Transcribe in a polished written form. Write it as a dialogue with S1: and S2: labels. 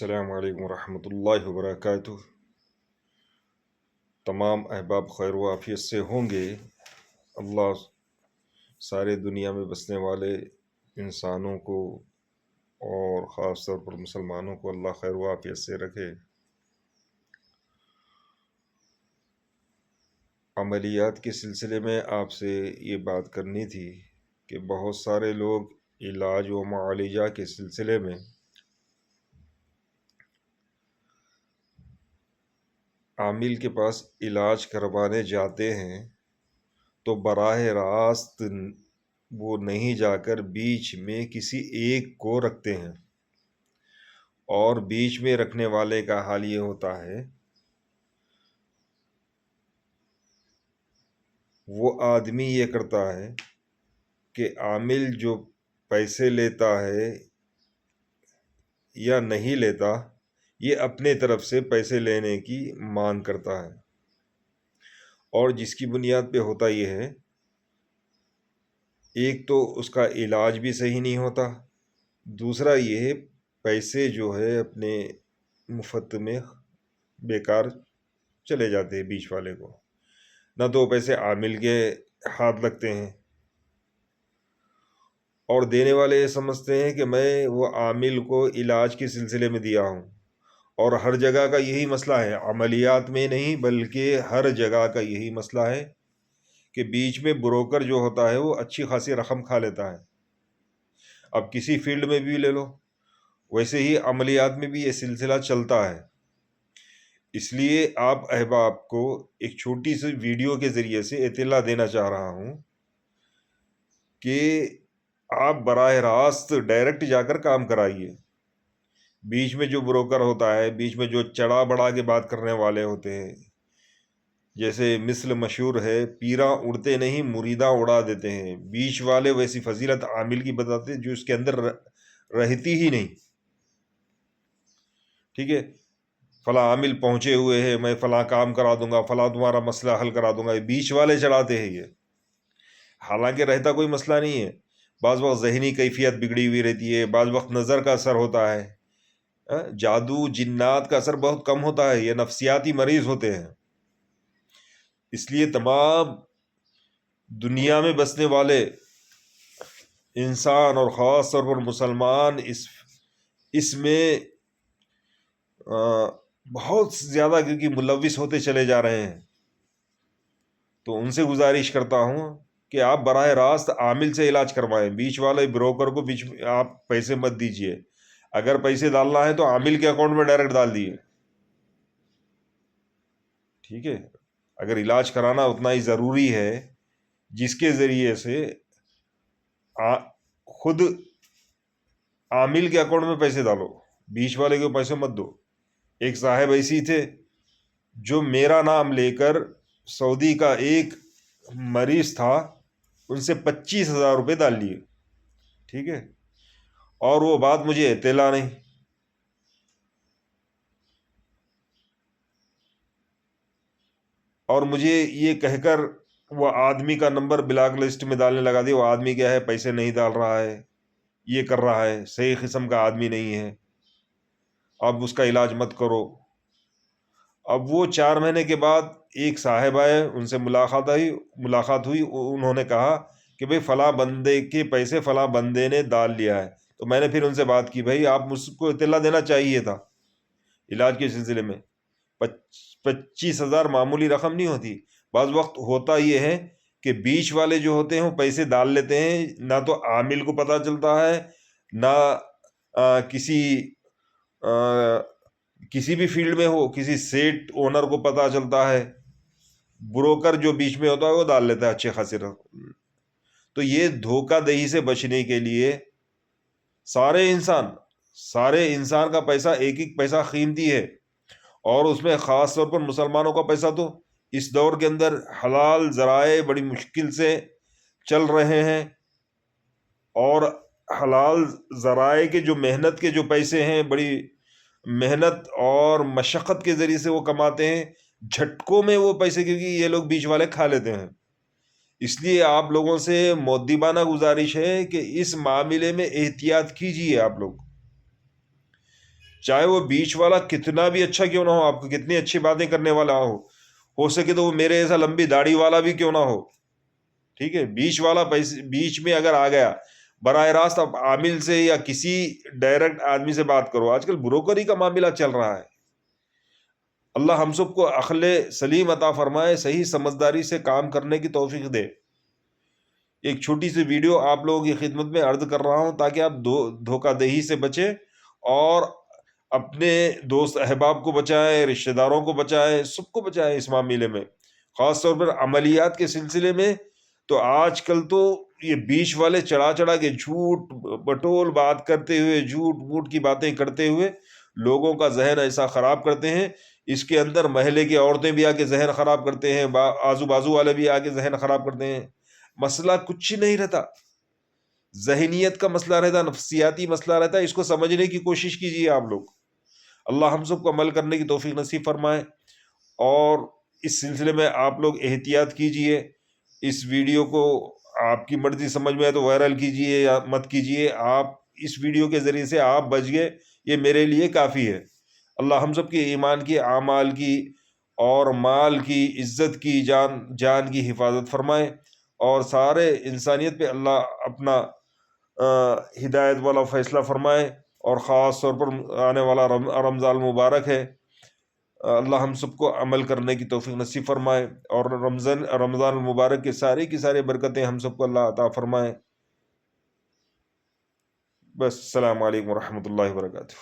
S1: السلام علیکم ورحمۃ اللہ وبرکاتہ۔ تمام احباب خیر و عافیت سے ہوں گے۔ اللہ سارے دنیا میں بسنے والے انسانوں کو اور خاص طور پر مسلمانوں کو اللہ خیر و عافیت سے رکھے۔ عملیات کے سلسلے میں آپ سے یہ بات کرنی تھی کہ بہت سارے لوگ علاج و معالجہ کے سلسلے میں عامل کے پاس علاج کروانے جاتے ہیں تو براہ راست وہ نہیں جا کر بیچ میں کسی ایک کو رکھتے ہیں، اور بیچ میں رکھنے والے کا حال یہ ہوتا ہے وہ آدمی یہ کرتا ہے کہ عامل جو پیسے لیتا ہے یا نہیں لیتا، یہ اپنے طرف سے پیسے لینے کی مانگ کرتا ہے، اور جس کی بنیاد پہ ہوتا یہ ہے، ایک تو اس کا علاج بھی صحیح نہیں ہوتا، دوسرا یہ پیسے جو ہے اپنے مفت میں بیکار چلے جاتے ہیں بیچ والے کو، نہ تو پیسے عامل کے ہاتھ لگتے ہیں، اور دینے والے یہ سمجھتے ہیں کہ میں وہ عامل کو علاج کے سلسلے میں دیا ہوں۔ اور ہر جگہ کا یہی مسئلہ ہے، عملیات میں نہیں بلکہ ہر جگہ کا یہی مسئلہ ہے کہ بیچ میں بروکر جو ہوتا ہے وہ اچھی خاصی رقم کھا لیتا ہے۔ اب کسی فیلڈ میں بھی لے لو، ویسے ہی عملیات میں بھی یہ سلسلہ چلتا ہے۔ اس لیے آپ احباب کو ایک چھوٹی سی ویڈیو کے ذریعے سے اطلاع دینا چاہ رہا ہوں کہ آپ براہ راست ڈائریکٹ جا کر کام کرائیے۔ بیچ میں جو بروکر ہوتا ہے، بیچ میں جو چڑھا بڑھا کے بات کرنے والے ہوتے ہیں، جیسے مثل مشہور ہے پیراں اڑتے نہیں مریداں اڑا دیتے ہیں، بیچ والے ویسی فضیلت عامل کی بتاتے جو اس کے اندر رہتی ہی نہیں۔ ٹھیک ہے، فلاں عامل پہنچے ہوئے ہیں، میں فلاں کام کرا دوں گا، فلاں تمہارا مسئلہ حل کرا دوں گا، یہ بیچ والے چڑھاتے ہیں یہ، حالانکہ رہتا کوئی مسئلہ نہیں ہے۔ بعض وقت ذہنی کیفیت بگڑی ہوئی رہتی ہے، بعض وقت نظر کا اثر ہوتا ہے، جادو جنات کا اثر بہت کم ہوتا ہے، یہ نفسیاتی مریض ہوتے ہیں۔ اس لیے تمام دنیا میں بسنے والے انسان اور خاص طور پر مسلمان اس میں بہت زیادہ کیونکہ ملوث ہوتے چلے جا رہے ہیں، تو ان سے گزارش کرتا ہوں کہ آپ براہ راست عامل سے علاج کروائیں، بیچ والے بروکر کو بیچ میں آپ پیسے مت دیجیے۔ اگر پیسے ڈالنا ہے تو عامل کے اکاؤنٹ میں ڈائریکٹ ڈال دیے، ٹھیک ہے۔ اگر علاج کرانا اتنا ہی ضروری ہے، جس کے ذریعے سے خود عامل کے اکاؤنٹ میں پیسے ڈالو، بیچ والے کو پیسے مت دو۔ ایک صاحب ایسی تھے جو میرا نام لے کر سعودی کا ایک مریض تھا، ان سے 25,000 روپے ڈال لیے، ٹھیک ہے، اور وہ بات مجھے اطلاع نہیں۔ اور مجھے یہ کہہ کر وہ آدمی کا نمبر بلاک لسٹ میں ڈالنے لگا دی، وہ آدمی کیا ہے پیسے نہیں ڈال رہا ہے، یہ کر رہا ہے، صحیح قسم کا آدمی نہیں ہے، اب اس کا علاج مت کرو۔ اب وہ 4 مہینے کے بعد ایک صاحب آئے، ان سے ملاقات ہوئی، انہوں نے کہا کہ بھئی فلاں بندے کے پیسے فلاں بندے نے ڈال لیا ہے۔ تو میں نے پھر ان سے بات کی، بھئی آپ مجھ کو اطلاع دینا چاہیے تھا علاج کے سلسلے میں۔ 25,000 معمولی رقم نہیں ہوتی، بعض وقت ہوتا یہ ہے کہ بیچ والے جو ہوتے ہیں وہ پیسے ڈال لیتے ہیں، نہ تو عامل کو پتہ چلتا ہے، نہ کسی بھی فیلڈ میں ہو کسی سیٹ اونر کو پتہ چلتا ہے، بروکر جو بیچ میں ہوتا ہے وہ ڈال لیتا ہے اچھے خاصے رقم۔ تو یہ دھوکہ دہی سے بچنے کے لیے سارے انسان کا پیسہ، ایک ایک پیسہ قیمتی ہے، اور اس میں خاص طور پر مسلمانوں کا پیسہ تو اس دور کے اندر حلال ذرائع بڑی مشکل سے چل رہے ہیں، اور حلال ذرائع کے جو محنت کے جو پیسے ہیں، بڑی محنت اور مشقت کے ذریعے سے وہ کماتے ہیں، جھٹکوں میں وہ پیسے کیونکہ یہ لوگ بیچ والے کھا لیتے ہیں۔ اس لیے آپ لوگوں سے مؤدبانہ گزارش ہے کہ اس معاملے میں احتیاط کیجیے آپ لوگ۔ چاہے وہ بیچ والا کتنا بھی اچھا کیوں نہ ہو، آپ کو کتنی اچھی باتیں کرنے والا ہو سکے تو وہ میرے ایسا لمبی داڑھی والا بھی کیوں نہ ہو، ٹھیک ہے، بیچ والا بیچ میں اگر آ گیا، براہ راست اب عامل سے یا کسی ڈائریکٹ آدمی سے بات کرو، آج کل بروکری کا معاملہ چل رہا ہے۔ اللہ ہم سب کو عقل سلیم عطا فرمائے، صحیح سمجھداری سے کام کرنے کی توفیق دے۔ ایک چھوٹی سی ویڈیو آپ لوگوں کی خدمت میں عرض کر رہا ہوں تاکہ آپ دھوکہ دہی سے بچیں اور اپنے دوست احباب کو بچائیں، رشتہ داروں کو بچائیں، سب کو بچائیں اس معاملے میں، خاص طور پر عملیات کے سلسلے میں۔ تو آج کل تو یہ بیچ والے چڑھا چڑھا کے جھوٹ بٹول بات کرتے ہوئے، جھوٹ موٹ کی باتیں کرتے ہوئے لوگوں کا ذہن ایسا خراب کرتے ہیں۔ اس کے اندر محلے کی عورتیں بھی آ کے ذہن خراب کرتے ہیں، آزو بازو والے بھی آ کے ذہن خراب کرتے ہیں۔ مسئلہ کچھ نہیں رہتا، ذہنیت کا مسئلہ رہتا، نفسیاتی مسئلہ رہتا، اس کو سمجھنے کی کوشش کیجیے آپ لوگ۔ اللہ ہم سب کو عمل کرنے کی توفیق نصیب فرمائے، اور اس سلسلے میں آپ لوگ احتیاط کیجیے۔ اس ویڈیو کو آپ کی مرضی سمجھ میں ہے تو وائرل کیجیے یا مت کیجیے، آپ اس ویڈیو کے ذریعے سے آپ بچ گئے، یہ میرے لیے کافی ہے۔ اللہ ہم سب کی ایمان کی، اعمال کی اور مال کی، عزت کی، جان کی حفاظت فرمائے، اور سارے انسانیت پہ اللہ اپنا ہدایت والا فیصلہ فرمائے، اور خاص طور پر آنے والا رمضان مبارک ہے، اللہ ہم سب کو عمل کرنے کی توفیق نصیب فرمائے، اور رمضان المبارک کی ساری برکتیں ہم سب کو اللہ عطا فرمائے۔ بس السلام علیکم ورحمۃ اللہ وبرکاتہ۔